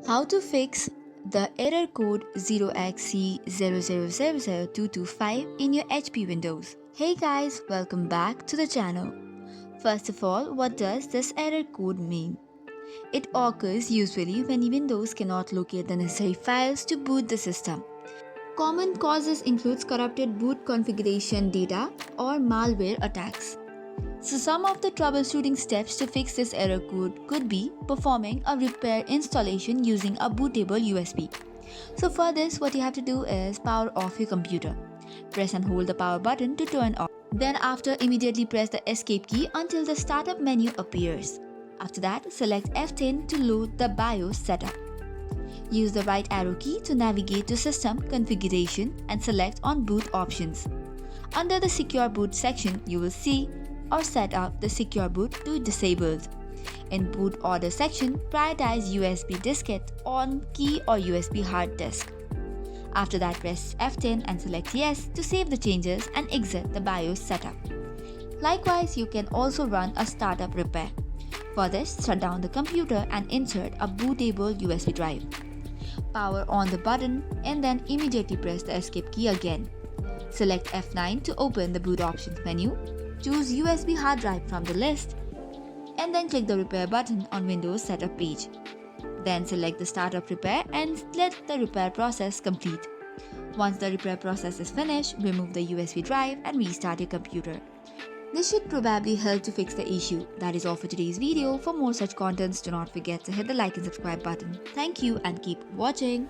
How to fix the error code 0XC0000225 in your HP Windows. Hey guys, welcome back to the channel. First of all, what does this error code mean? It occurs usually when Windows cannot locate the necessary files to boot the system. Common causes includes corrupted boot configuration data or malware attacks. So some of the troubleshooting steps to fix this error code could be performing a repair installation using a bootable USB. So for this, what you have to do is power off your computer. Press and hold the power button to turn off. Then after, immediately press the escape key until the startup menu appears. After that, select F10 to load the BIOS setup. Use the right arrow key to navigate to System Configuration and select on Boot Options. Under the Secure Boot section, you will see or set up the secure boot to disabled. In boot order section, prioritize USB diskette on key or USB hard disk. After that, press F10 and select yes to save the changes and exit the BIOS setup. Likewise, you can also run a startup repair. For this, shut down the computer and insert a bootable USB drive. Power on the button and then immediately press the escape key again. Select F9 to open the boot options menu. Choose USB hard drive from the list and then click the repair button on Windows setup page. Then select the startup repair and let the repair process complete. Once the repair process is finished, remove the USB drive and restart your computer. This should probably help to fix the issue. That is all for today's video. For more such contents, do not forget to hit the like and subscribe button. Thank you and keep watching.